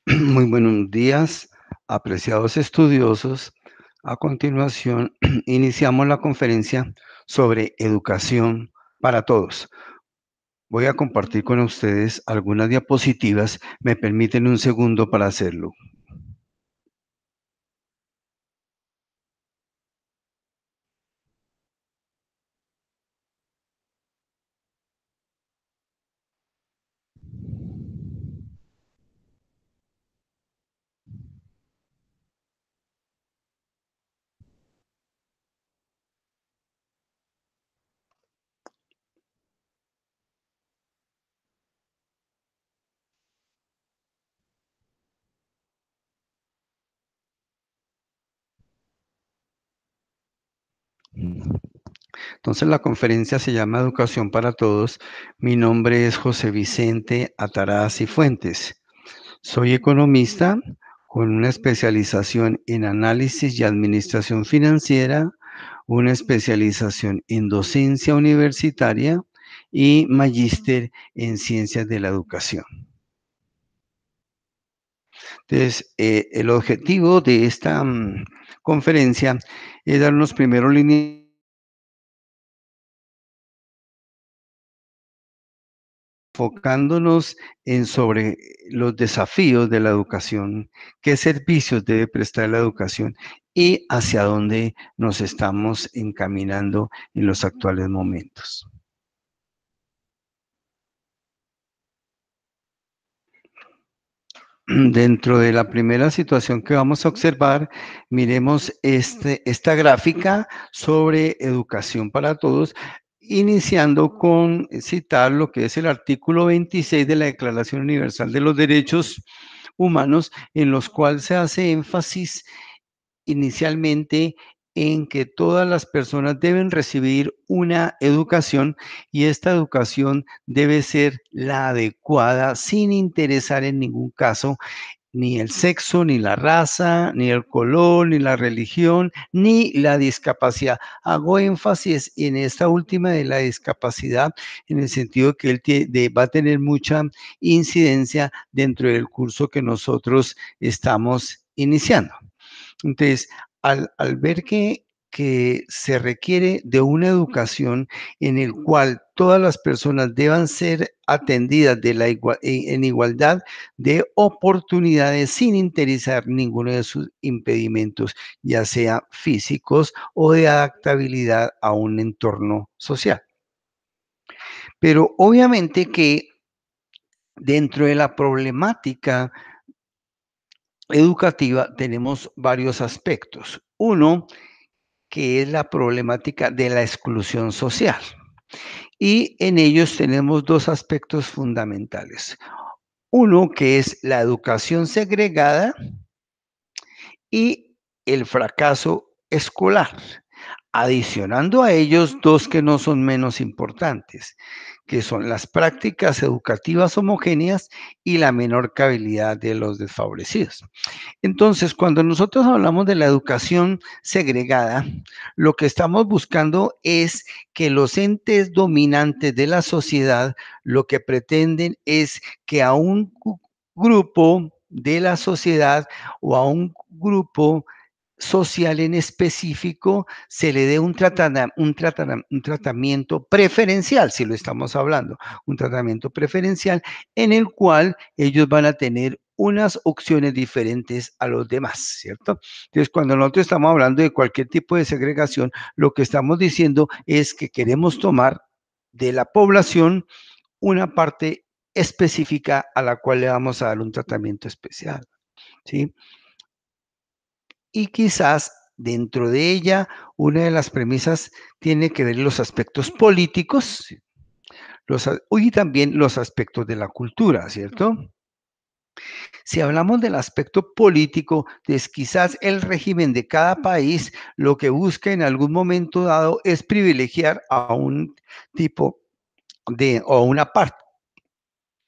Muy buenos días, apreciados estudiosos. A continuación, iniciamos la conferencia sobre educación para todos. Voy a compartir con ustedes algunas diapositivas. ¿Me permiten un segundo para hacerlo? Entonces, la conferencia se llama Educación para Todos. Mi nombre es José Vicente Ataraz y Fuentes. Soy economista con una especialización en análisis y administración financiera, una especialización en docencia universitaria y magíster en ciencias de la educación. Entonces, el objetivo de esta conferencia es darnos primero líneas enfocándonos en sobre los desafíos de la educación, qué servicios debe prestar la educación y hacia dónde nos estamos encaminando en los actuales momentos. Dentro de la primera situación que vamos a observar, miremos esta gráfica sobre educación para todos, iniciando con citar lo que es el artículo 26 de la Declaración Universal de los Derechos Humanos, en los cuales se hace énfasis inicialmente en que todas las personas deben recibir una educación y esta educación debe ser la adecuada sin interesar en ningún caso ni el sexo, ni la raza, ni el color, ni la religión, ni la discapacidad. Hago énfasis en esta última de la discapacidad, en el sentido que va a tener mucha incidencia dentro del curso que nosotros estamos iniciando. Entonces, al ver que se requiere de una educación en el cual todas las personas deban ser atendidas en igualdad de oportunidades sin interesar ninguno de sus impedimentos, ya sea físicos o de adaptabilidad a un entorno social. Pero obviamente que dentro de la problemática educativa tenemos varios aspectos. Uno, que es la problemática de la exclusión social. Y en ellos tenemos dos aspectos fundamentales. Uno, que es la educación segregada y el fracaso escolar, adicionando a ellos dos que no son menos importantes, que son las prácticas educativas homogéneas y la menor calidad de los desfavorecidos. Entonces, cuando nosotros hablamos de la educación segregada, lo que estamos buscando es que los entes dominantes de la sociedad lo que pretenden es que a un grupo de la sociedad o a un grupo social en específico se le dé un tratamiento preferencial, si lo estamos hablando, un tratamiento preferencial en el cual ellos van a tener unas opciones diferentes a los demás, ¿cierto? Entonces, cuando nosotros estamos hablando de cualquier tipo de segregación, lo que estamos diciendo es que queremos tomar de la población una parte específica a la cual le vamos a dar un tratamiento especial, ¿sí? Y quizás dentro de ella, una de las premisas tiene que ver los aspectos políticos, ¿sí? Y también los aspectos de la cultura, ¿cierto? Si hablamos del aspecto político, es quizás el régimen de cada país lo que busca en algún momento dado es privilegiar a un tipo o una parte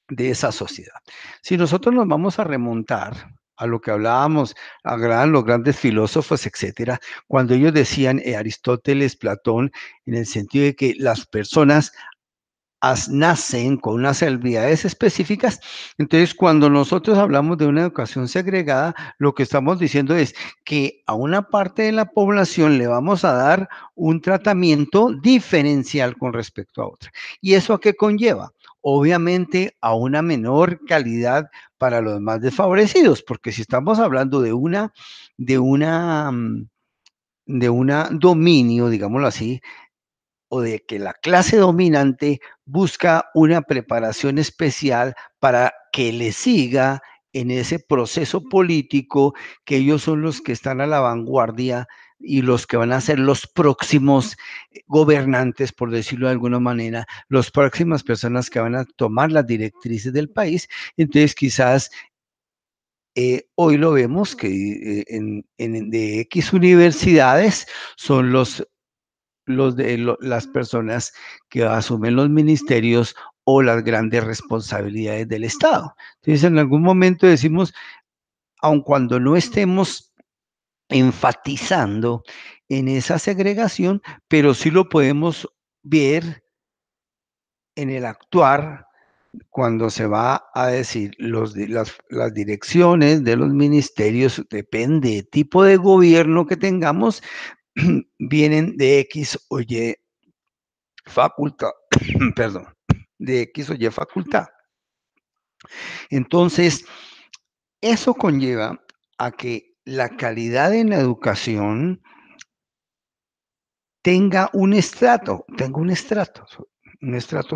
de esa sociedad. Si nosotros nos vamos a remontar a lo que hablábamos, los grandes filósofos, etcétera, cuando ellos decían, Aristóteles, Platón, en el sentido de que las personas nacen con unas habilidades específicas. Entonces, cuando nosotros hablamos de una educación segregada, lo que estamos diciendo es que a una parte de la población le vamos a dar un tratamiento diferencial con respecto a otra. ¿Y eso a qué conlleva? Obviamente a una menor calidad para los más desfavorecidos, porque si estamos hablando de una, de una dominio, digámoslo así, o de que la clase dominante busca una preparación especial para que le siga en ese proceso político, que ellos son los que están a la vanguardia y los que van a ser los próximos gobernantes, por decirlo de alguna manera, las próximas personas que van a tomar las directrices del país. Entonces, quizás hoy lo vemos que de X universidades son las personas que asumen los ministerios o las grandes responsabilidades del Estado. Entonces, en algún momento decimos, aun cuando no estemos enfatizando en esa segregación, pero sí lo podemos ver en el actuar cuando se va a decir las direcciones de los ministerios, depende del tipo de gobierno que tengamos, vienen de X o Y facultad, perdón, de X o Y facultad. Entonces, eso conlleva a que la calidad en la educación tenga un estrato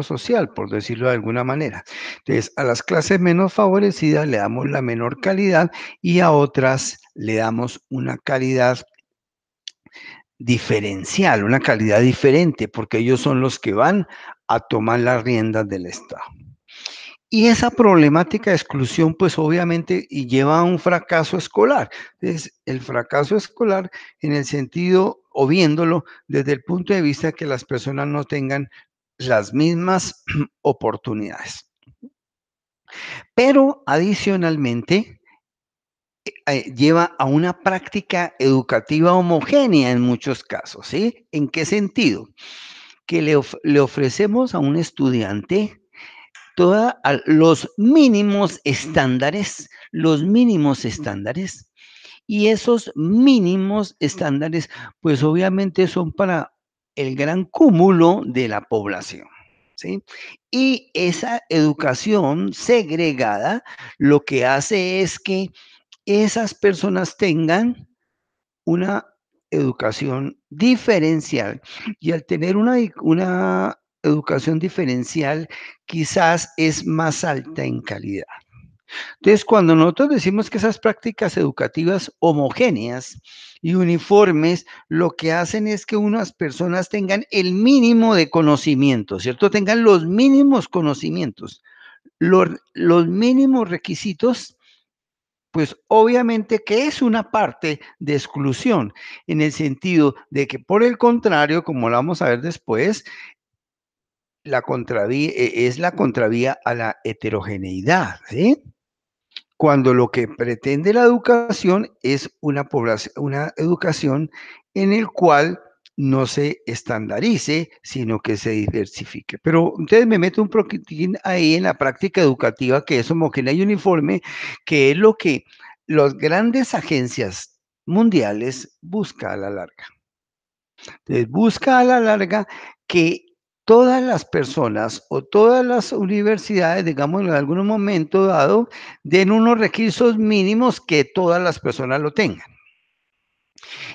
social, por decirlo de alguna manera. Entonces, a las clases menos favorecidas le damos la menor calidad y a otras le damos una calidad diferencial, una calidad diferente, porque ellos son los que van a tomar las riendas del Estado. Y esa problemática de exclusión, pues obviamente, y lleva a un fracaso escolar. Es el fracaso escolar en el sentido, o viéndolo desde el punto de vista de que las personas no tengan las mismas oportunidades. Pero adicionalmente, lleva a una práctica educativa homogénea en muchos casos, ¿sí? ¿En qué sentido? Que le ofrecemos a un estudiante los mínimos estándares, y esos mínimos estándares, pues obviamente son para el gran cúmulo de la población, ¿sí? Y esa educación segregada lo que hace es que esas personas tengan una educación diferencial, y al tener una educación diferencial, quizás es más alta en calidad. Entonces, cuando nosotros decimos que esas prácticas educativas homogéneas y uniformes, lo que hacen es que unas personas tengan el mínimo de conocimiento, ¿cierto? Tengan los mínimos conocimientos, los mínimos requisitos, pues obviamente que es una parte de exclusión, en el sentido de que, por el contrario, como lo vamos a ver después, es la contravía a la heterogeneidad, ¿sí? Cuando lo que pretende la educación es una educación en el cual no se estandarice, sino que se diversifique. Pero entonces me meto un poquitín ahí en la práctica educativa, que es homogénea y uniforme, que es lo que las grandes agencias mundiales buscan a la larga. Entonces, busca a la larga que todas las personas o todas las universidades, digamos, en algún momento dado, den unos requisitos mínimos que todas las personas lo tengan.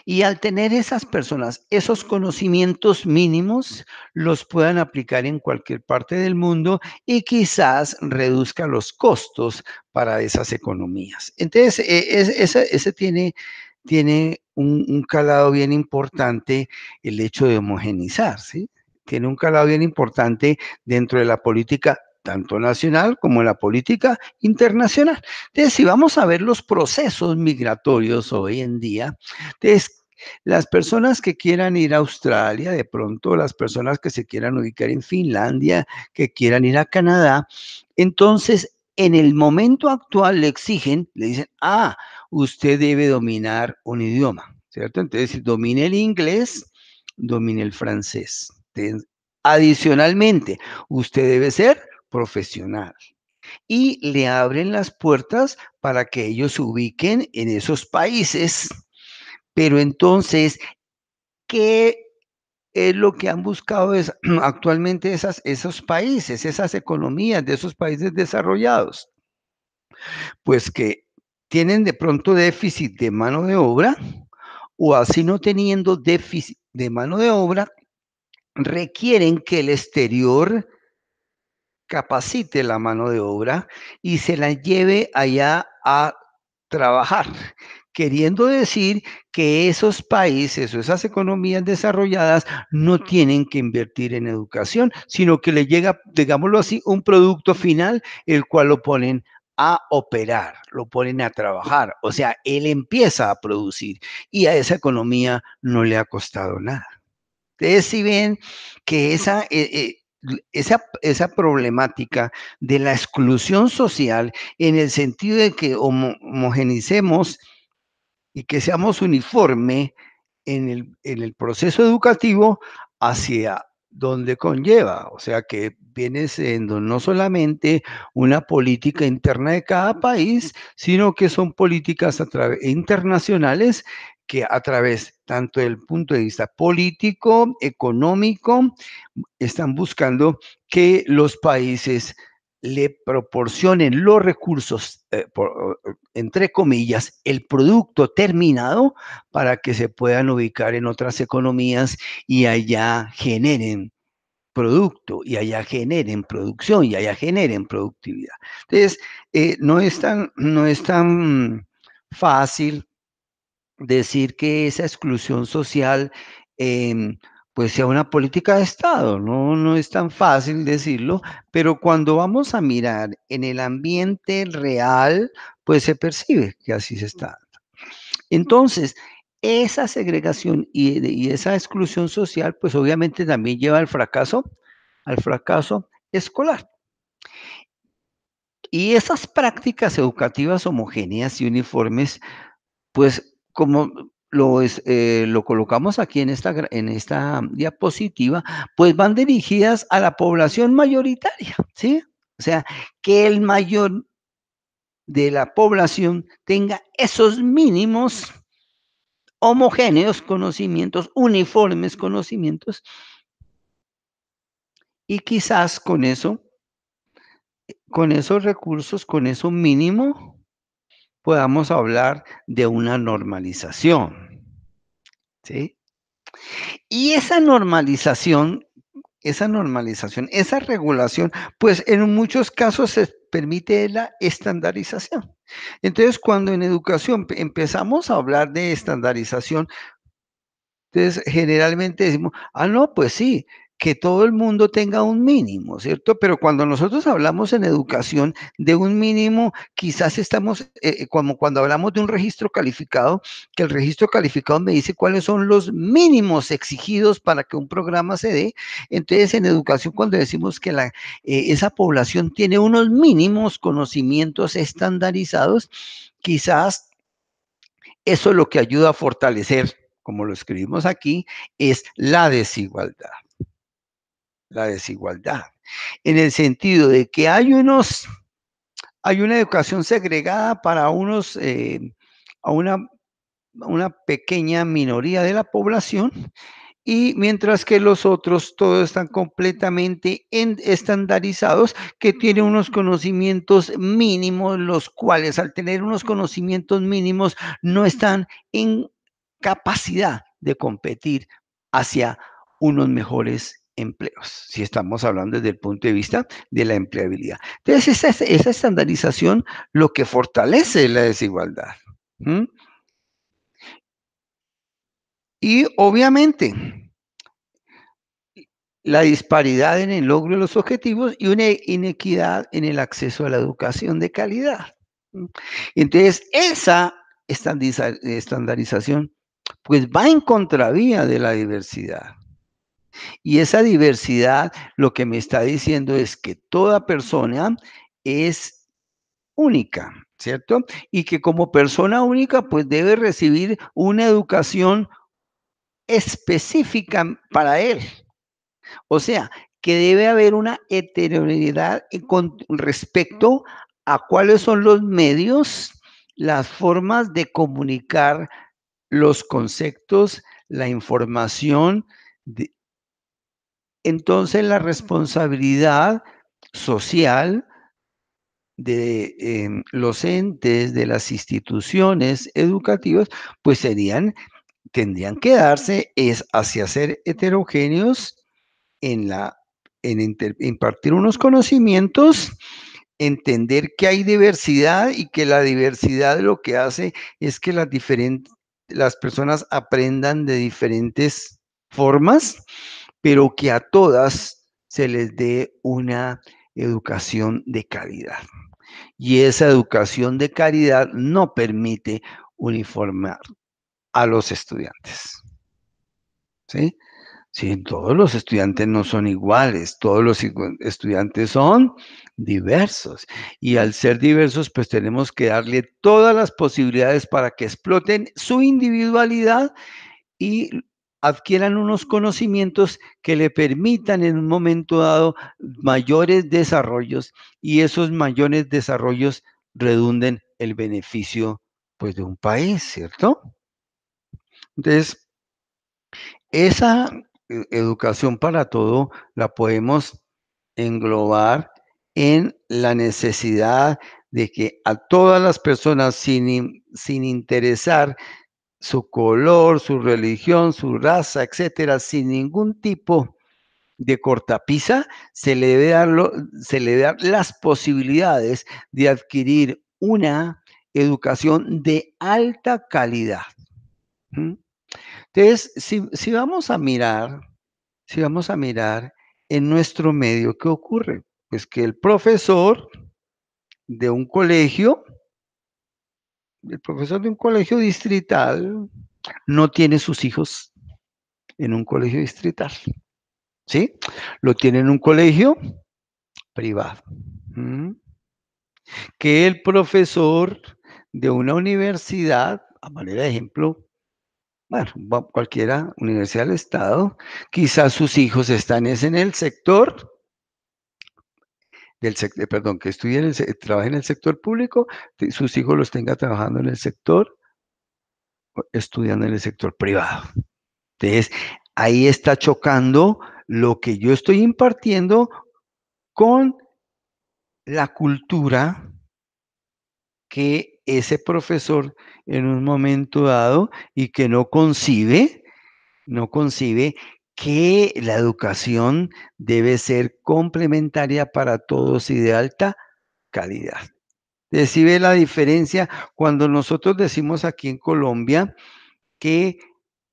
Y al tener esas personas esos conocimientos mínimos, los puedan aplicar en cualquier parte del mundo y quizás reduzca los costos para esas economías. Entonces, ese tiene un calado bien importante, el hecho de homogenizar, ¿sí? Tiene un calado bien importante dentro de la política, tanto nacional como en la política internacional. Entonces, si vamos a ver los procesos migratorios hoy en día, entonces, las personas que quieran ir a Australia, de pronto las personas que se quieran ubicar en Finlandia, que quieran ir a Canadá, entonces en el momento actual le exigen, le dicen, usted debe dominar un idioma, ¿cierto? Entonces, si domine el inglés, domine el francés. Entonces, Adicionalmente, usted debe ser profesional y le abren las puertas para que ellos se ubiquen en esos países. Pero entonces, ¿qué es lo que han buscado actualmente esos países, esas economías de esos países desarrollados? Pues que tienen de pronto déficit de mano de obra, o así no teniendo déficit de mano de obra, requieren que el exterior capacite la mano de obra y se la lleve allá a trabajar, queriendo decir que esos países o esas economías desarrolladas no tienen que invertir en educación, sino que le llega, digámoslo así, un producto final, el cual lo ponen a operar, lo ponen a trabajar. O sea, él empieza a producir y a esa economía no le ha costado nada. Ustedes sí ven que esa problemática de la exclusión social, en el sentido de que homogenicemos y que seamos uniforme en el proceso educativo hacia donde conlleva, o sea que viene siendo no solamente una política interna de cada país, sino que son políticas internacionales que a través tanto del punto de vista político, económico, están buscando que los países le proporcionen los recursos, entre comillas, el producto terminado para que se puedan ubicar en otras economías y allá generen producto y allá generen producción y allá generen productividad. Entonces, no es tan fácil decir que esa exclusión social pues sea una política de Estado, no es tan fácil decirlo, pero cuando vamos a mirar en el ambiente real, pues se percibe que así se está dando. Entonces, esa segregación y esa exclusión social, pues obviamente también lleva al fracaso escolar. Y esas prácticas educativas homogéneas y uniformes, pues como lo colocamos aquí en esta diapositiva, pues van dirigidas a la población mayoritaria, ¿sí? O sea, que el mayor de la población tenga esos mínimos homogéneos conocimientos, uniformes conocimientos, y quizás con esos recursos, con eso mínimo, podamos hablar de una normalización, ¿sí? Y esa regulación, pues en muchos casos se permite la estandarización. Entonces, cuando en educación empezamos a hablar de estandarización, entonces generalmente decimos, no, pues sí, que todo el mundo tenga un mínimo, ¿cierto? Pero cuando nosotros hablamos en educación de un mínimo, quizás estamos, como cuando hablamos de un registro calificado, que el registro calificado me dice cuáles son los mínimos exigidos para que un programa se dé. Entonces, en educación, cuando decimos que esa población tiene unos mínimos conocimientos estandarizados, quizás eso es lo que ayuda a fortalecer, como lo escribimos aquí, es la desigualdad. La desigualdad. En el sentido de que hay una educación segregada para a una pequeña minoría de la población, y mientras que los otros todos están completamente estandarizados, que tienen unos conocimientos mínimos, los cuales al tener unos conocimientos mínimos no están en capacidad de competir hacia unos mejores empleos, si estamos hablando desde el punto de vista de la empleabilidad. Entonces, esa estandarización lo que fortalece es la desigualdad. ¿Mm? Y obviamente, la disparidad en el logro de los objetivos y una inequidad en el acceso a la educación de calidad. Entonces, esa estandarización, pues va en contravía de la diversidad. Y esa diversidad lo que me está diciendo es que toda persona es única, ¿cierto? Y que como persona única, pues debe recibir una educación específica para él, O sea, que debe haber una heterogeneidad con respecto a cuáles son los medios, las formas de comunicar los conceptos, la información. Entonces, la responsabilidad social de los entes, de las instituciones educativas, pues tendrían que darse es hacia ser heterogéneos en impartir unos conocimientos, entender que hay diversidad y que la diversidad lo que hace es que las personas aprendan de diferentes formas, pero que a todas se les dé una educación de calidad. Y esa educación de calidad no permite uniformar a los estudiantes. ¿Sí? Sí, todos los estudiantes no son iguales, todos los estudiantes son diversos. Y al ser diversos, pues tenemos que darle todas las posibilidades para que exploten su individualidad y adquieran unos conocimientos que le permitan en un momento dado mayores desarrollos y esos mayores desarrollos redunden el beneficio pues de un país, ¿cierto? Entonces, esa educación para todo la podemos englobar en la necesidad de que a todas las personas sin interesar su color, su religión, su raza, etcétera, sin ningún tipo de cortapisa, se le debe dar las posibilidades de adquirir una educación de alta calidad. ¿Mm? Entonces, si vamos a mirar en nuestro medio, ¿qué ocurre? Pues que de un colegio, el profesor de un colegio distrital no tiene sus hijos en un colegio distrital, ¿sí? Lo tiene en un colegio privado. ¿Mm? Que el profesor de una universidad, a manera de ejemplo, bueno, cualquiera, Universidad del Estado, quizás sus hijos están en el sector perdón, que estudie trabaje en el sector público, sus hijos los tenga trabajando en el sector, estudiando en el sector privado. Entonces, ahí está chocando lo que yo estoy impartiendo con la cultura que ese profesor en un momento dado y que no concibe que la educación debe ser complementaria para todos y de alta calidad. ¿Sí ve la diferencia cuando nosotros decimos aquí en Colombia que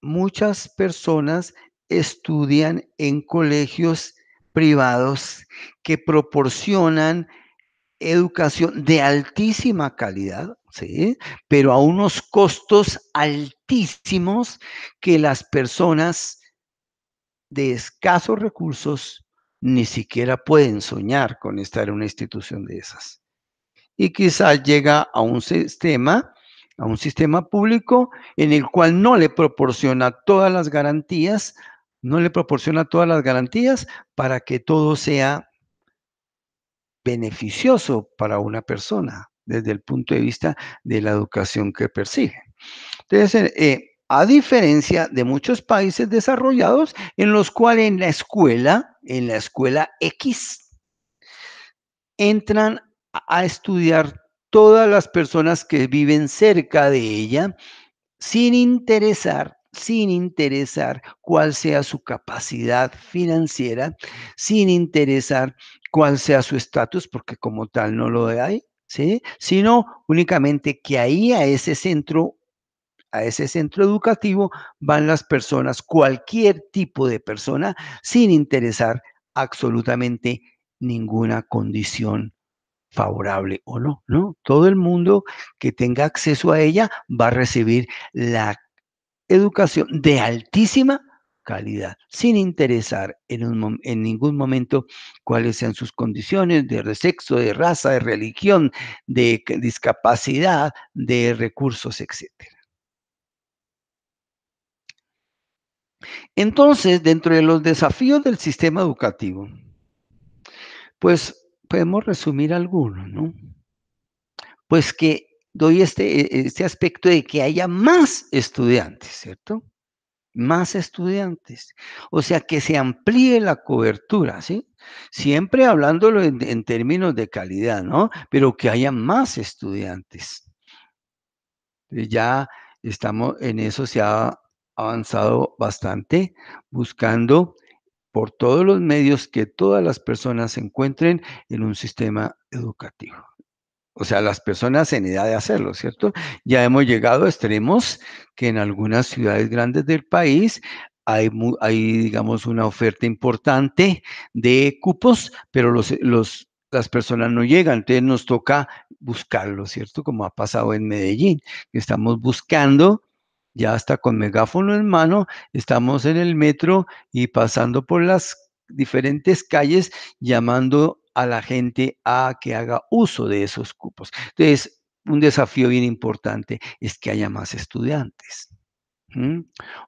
muchas personas estudian en colegios privados que proporcionan educación de altísima calidad, ¿sí? Pero a unos costos altísimos que las personas de escasos recursos ni siquiera pueden soñar con estar en una institución de esas? Y quizás llega a un sistema público en el cual no le proporciona todas las garantías, no le proporciona todas las garantías para que todo sea beneficioso para una persona desde el punto de vista de la educación que persigue. Entonces, a diferencia de muchos países desarrollados en los cuales en la escuela X, entran a estudiar todas las personas que viven cerca de ella sin interesar cuál sea su capacidad financiera, sin interesar cuál sea su estatus, porque como tal no lo hay, ¿sí? Sino únicamente que ahí a ese centro educativo van las personas, cualquier tipo de persona, sin interesar absolutamente ninguna condición favorable o no, ¿no? Todo el mundo que tenga acceso a ella va a recibir la educación de altísima calidad, sin interesar en ningún momento cuáles sean sus condiciones de sexo, de raza, de religión, de discapacidad, de recursos, etcétera. Entonces, dentro de los desafíos del sistema educativo, pues podemos resumir algunos, ¿no? Pues que doy este aspecto de que haya más estudiantes, ¿cierto? Más estudiantes. O sea, que se amplíe la cobertura, ¿sí? Siempre hablándolo en términos de calidad, ¿no? Pero que haya más estudiantes. Ya estamos en eso, se ha avanzado bastante, buscando por todos los medios que todas las personas se encuentren en un sistema educativo. O sea, las personas en edad de hacerlo, ¿cierto? Ya hemos llegado a extremos que en algunas ciudades grandes del país hay, digamos, una oferta importante de cupos, pero las personas no llegan. Entonces nos toca buscarlo, ¿cierto? Como ha pasado en Medellín, que estamos buscando, ya hasta con megáfono en mano, estamos en el metro y pasando por las diferentes calles llamando a la gente a que haga uso de esos cupos. Entonces, un desafío bien importante es que haya más estudiantes. ¿Mm?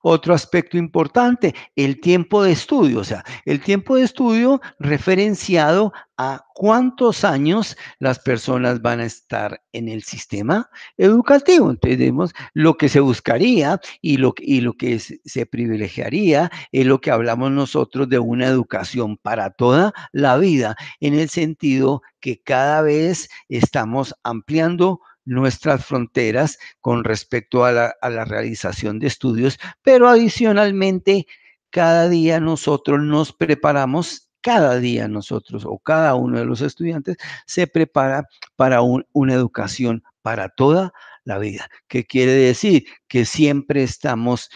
Otro aspecto importante, el tiempo de estudio, o sea, el tiempo de estudio referenciado a cuántos años las personas van a estar en el sistema educativo. Entonces, vemos lo que se buscaría y lo que se privilegiaría es lo que hablamos nosotros de una educación para toda la vida, en el sentido que cada vez estamos ampliando nuestras fronteras con respecto a la realización de estudios, pero adicionalmente, cada día nosotros nos preparamos, cada día nosotros o cada uno de los estudiantes se prepara para una educación para toda la vida. ¿Qué quiere decir? Que siempre estamos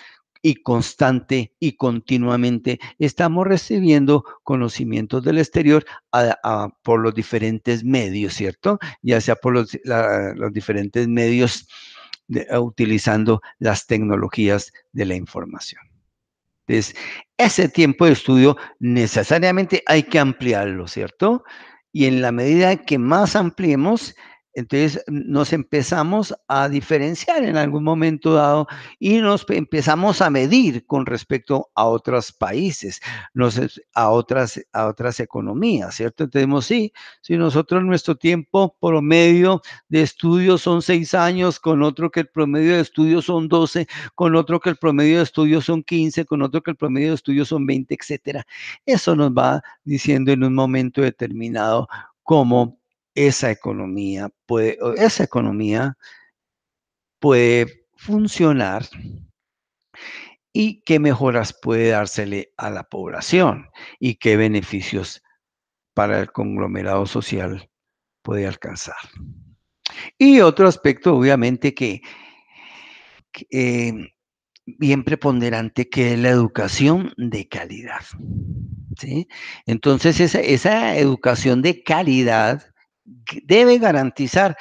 y constante y continuamente estamos recibiendo conocimientos del exterior por los diferentes medios, ¿cierto? Ya sea por los diferentes medios utilizando las tecnologías de la información. Entonces, ese tiempo de estudio necesariamente hay que ampliarlo, ¿cierto? Y en la medida que más ampliemos, entonces nos empezamos a diferenciar en algún momento dado y nos empezamos a medir con respecto a otros países, a otras economías, ¿cierto? Entonces, sí, si nosotros nuestro tiempo promedio de estudio son 6 años, con otro que el promedio de estudio son 12, con otro que el promedio de estudios son 15, con otro que el promedio de estudios son 20, etcétera. Eso nos va diciendo en un momento determinado cómo esa economía puede funcionar y qué mejoras puede dársele a la población y qué beneficios para el conglomerado social puede alcanzar. Y otro aspecto, obviamente, que, bien preponderante, que es la educación de calidad, ¿sí? Entonces, esa educación de calidad debe garantizar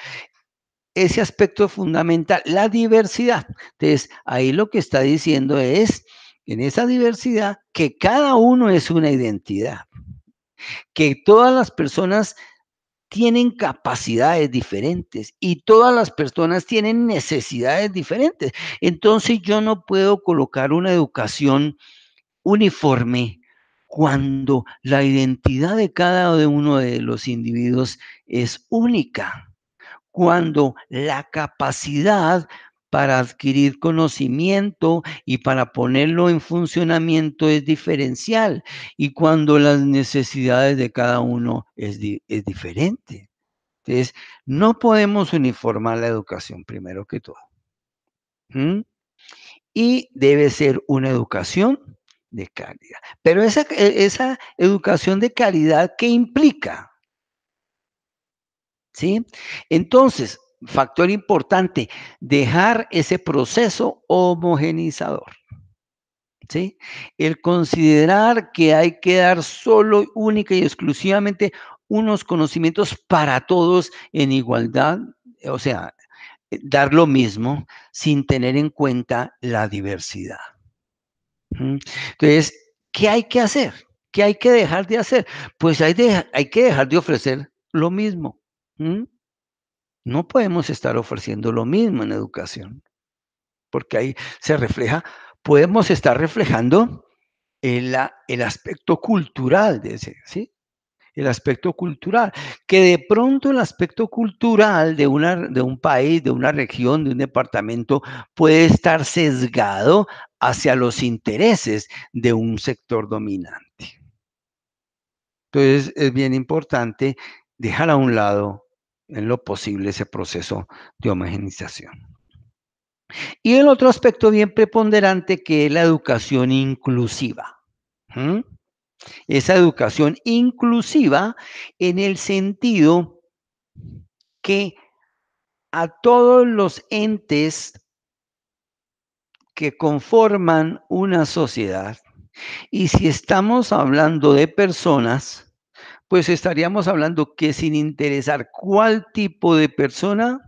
ese aspecto fundamental, la diversidad. Entonces, ahí lo que está diciendo es, en esa diversidad, que cada uno es una identidad, que todas las personas tienen capacidades diferentes y todas las personas tienen necesidades diferentes. Entonces yo no puedo colocar una educación uniforme cuando la identidad de cada uno de los individuos es única, cuando la capacidad para adquirir conocimiento y para ponerlo en funcionamiento es diferencial y cuando las necesidades de cada uno es diferente. Entonces, no podemos uniformar la educación primero que todo. ¿Mm? Y debe ser una educación de calidad. Pero esa educación de calidad, ¿qué implica? ¿Sí? Entonces, factor importante, dejar ese proceso homogenizador. ¿Sí? El considerar que hay que dar solo, única y exclusivamente unos conocimientos para todos en igualdad, o sea, dar lo mismo sin tener en cuenta la diversidad. ¿Mm? Entonces, ¿qué hay que hacer? ¿Qué hay que dejar de hacer? Pues hay que dejar de ofrecer lo mismo. ¿Mm? No podemos estar ofreciendo lo mismo en educación, porque ahí se refleja podemos estar reflejando el aspecto cultural de ese, ¿sí? El aspecto cultural, que de pronto el aspecto cultural de un país, de una región, de un departamento, puede estar sesgado hacia los intereses de un sector dominante. Entonces, es bien importante dejar a un lado, en lo posible, ese proceso de homogeneización. Y el otro aspecto bien preponderante que es la educación inclusiva. ¿Mm? Esa educación inclusiva en el sentido que a todos los entes que conforman una sociedad, y si estamos hablando de personas, pues estaríamos hablando que sin interesar cuál tipo de persona,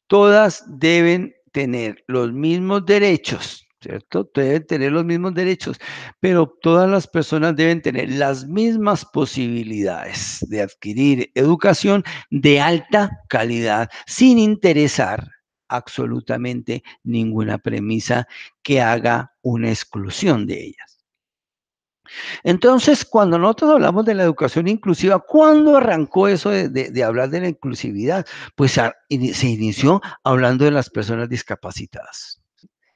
todas deben tener los mismos derechos, ¿cierto? Deben tener los mismos derechos, pero todas las personas deben tener las mismas posibilidades de adquirir educación de alta calidad, sin interesar absolutamente ninguna premisa que haga una exclusión de ellas. Entonces, cuando nosotros hablamos de la educación inclusiva, ¿cuándo arrancó eso de hablar de la inclusividad? Pues se inició hablando de las personas discapacitadas.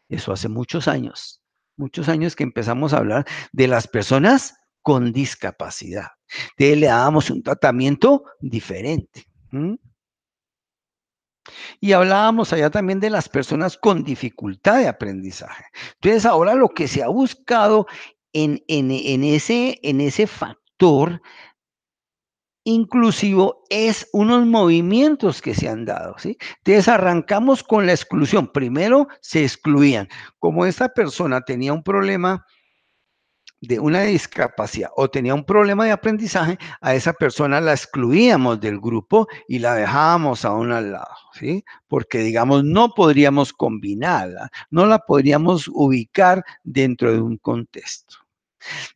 Eso hace muchos años que empezamos a hablar de las personas con discapacidad. Entonces le dábamos un tratamiento diferente. ¿Mm? Y hablábamos allá también de las personas con dificultad de aprendizaje. Entonces, ahora lo que se ha buscado en ese factor inclusivo es unos movimientos que se han dado, ¿sí? Entonces, arrancamos con la exclusión. Primero se excluían. Como esta persona tenía un problema de una discapacidad o tenía un problema de aprendizaje, a esa persona la excluíamos del grupo y la dejábamos a un al lado, ¿sí? Porque, digamos, no podríamos combinarla, no la podríamos ubicar dentro de un contexto.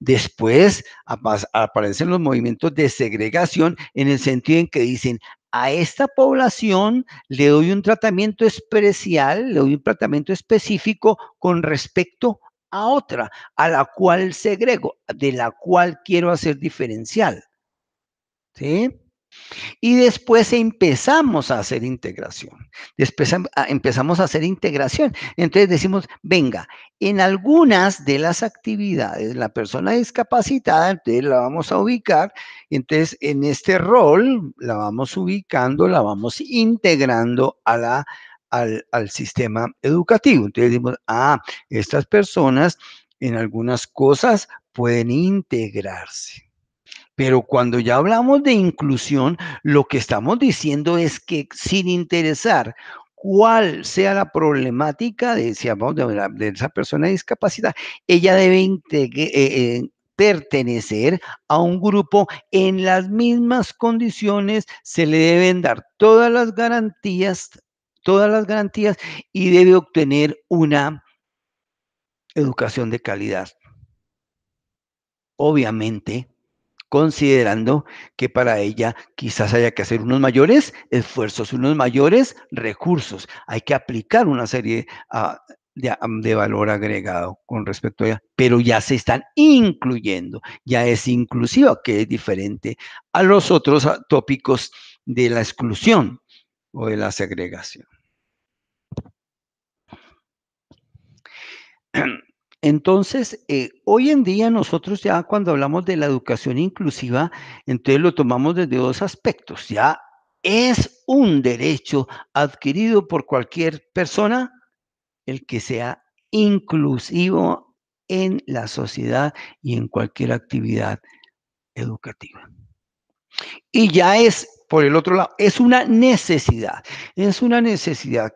Después aparecen los movimientos de segregación en el sentido en que dicen, a esta población le doy un tratamiento especial, le doy un tratamiento específico con respecto a otra, a la cual segrego, de la cual quiero hacer diferencial, ¿sí? Y después empezamos a hacer integración. Después empezamos a hacer integración. Entonces decimos, venga, en algunas de las actividades, la persona discapacitada, entonces la vamos a ubicar. Entonces, en este rol, la vamos ubicando, la vamos integrando al sistema educativo. Entonces decimos, estas personas en algunas cosas pueden integrarse. Pero cuando ya hablamos de inclusión, lo que estamos diciendo es que sin interesar cuál sea la problemática de, si hablamos de esa persona discapacidad, ella debe pertenecer a un grupo en las mismas condiciones, se le deben dar todas las garantías y debe obtener una educación de calidad. Obviamente, considerando que para ella quizás haya que hacer unos mayores esfuerzos, unos mayores recursos. Hay que aplicar una serie de valor agregado con respecto a ella, pero ya se están incluyendo, ya es inclusiva, que es diferente a los otros tópicos de la exclusión o de la segregación. Entonces, hoy en día nosotros ya cuando hablamos de la educación inclusiva, entonces lo tomamos desde dos aspectos. Ya es un derecho adquirido por cualquier persona el que sea inclusivo en la sociedad y en cualquier actividad educativa. Y ya es, por el otro lado, es una necesidad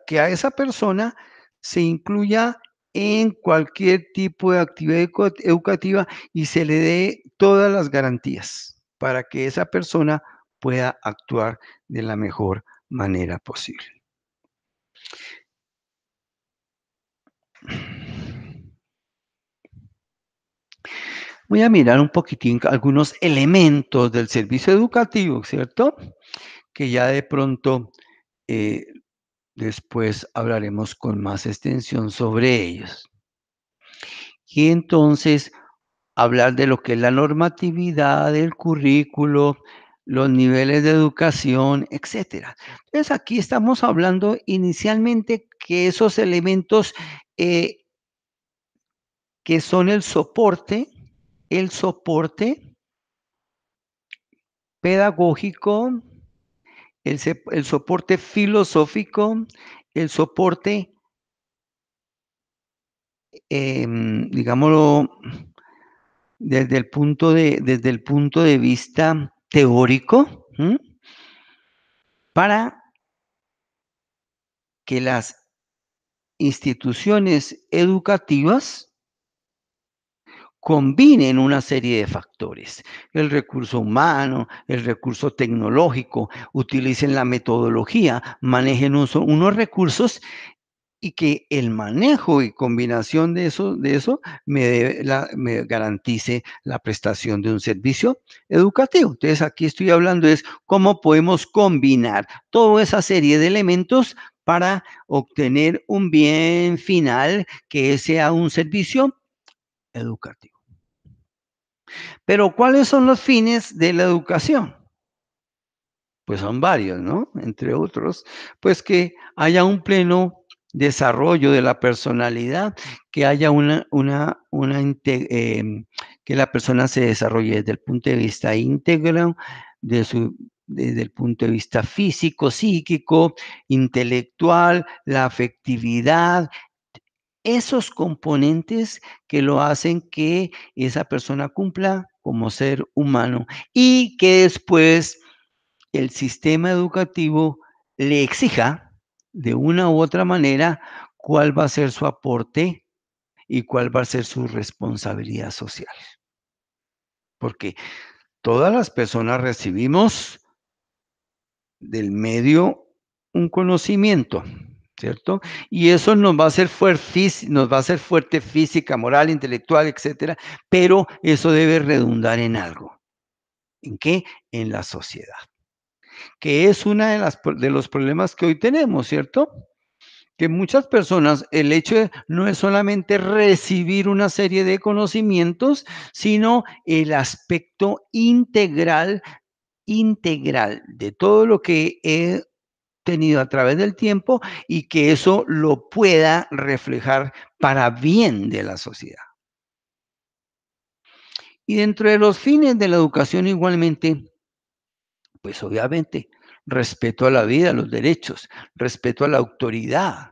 que a esa persona se incluya en cualquier tipo de actividad educativa y se le dé todas las garantías para que esa persona pueda actuar de la mejor manera posible. Voy a mirar un poquitín algunos elementos del servicio educativo, ¿cierto? Que ya de pronto Después hablaremos con más extensión sobre ellos. Y entonces hablar de lo que es la normatividad, el currículo, los niveles de educación, etcétera. Entonces, aquí estamos hablando inicialmente que esos elementos, eh, que son el soporte pedagógico, el soporte filosófico, el soporte, digámoslo, desde el punto de vista teórico, para que las instituciones educativas combinen una serie de factores, el recurso humano, el recurso tecnológico, utilicen la metodología, manejen unos recursos y que el manejo y combinación de eso me garantice la prestación de un servicio educativo. Entonces, aquí estoy hablando es cómo podemos combinar toda esa serie de elementos para obtener un bien final que sea un servicio educativo. Pero, ¿cuáles son los fines de la educación? Pues son varios, ¿no? Entre otros, pues que haya un pleno desarrollo de la personalidad, que haya que la persona se desarrolle desde el punto de vista íntegro, desde el punto de vista físico, psíquico, intelectual, la afectividad, esos componentes que lo hacen que esa persona cumpla como ser humano y que después el sistema educativo le exija de una u otra manera cuál va a ser su aporte y cuál va a ser su responsabilidad social. Porque todas las personas recibimos del medio un conocimiento, ¿cierto? Y eso nos va a hacer fuerte física, moral, intelectual, etcétera, pero eso debe redundar en algo. ¿En qué? En la sociedad, que es una de los problemas que hoy tenemos, ¿cierto? Que muchas personas, el hecho no es solamente recibir una serie de conocimientos, sino el aspecto integral de todo lo que he tenido a través del tiempo y que eso lo pueda reflejar para bien de la sociedad. Y dentro de los fines de la educación igualmente, pues obviamente, respeto a la vida, a los derechos, respeto a la autoridad,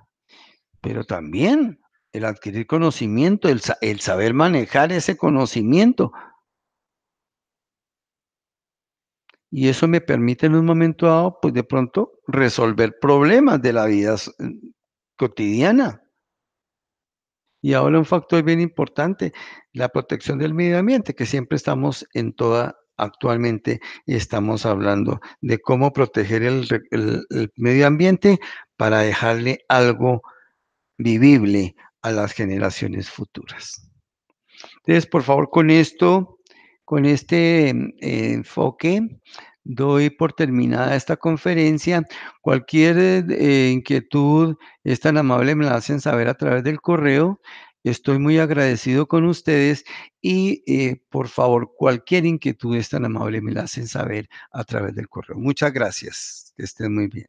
pero también el adquirir conocimiento, el saber manejar ese conocimiento. Y eso me permite en un momento dado, pues de pronto, resolver problemas de la vida cotidiana. Y ahora un factor bien importante, la protección del medio ambiente, que siempre estamos actualmente estamos hablando de cómo proteger el medio ambiente para dejarle algo vivible a las generaciones futuras. Entonces, por favor, con este enfoque, doy por terminada esta conferencia. Cualquier inquietud, es tan amable, me la hacen saber a través del correo. Estoy muy agradecido con ustedes y, por favor, cualquier inquietud, es tan amable, me la hacen saber a través del correo. Muchas gracias. Que estén muy bien.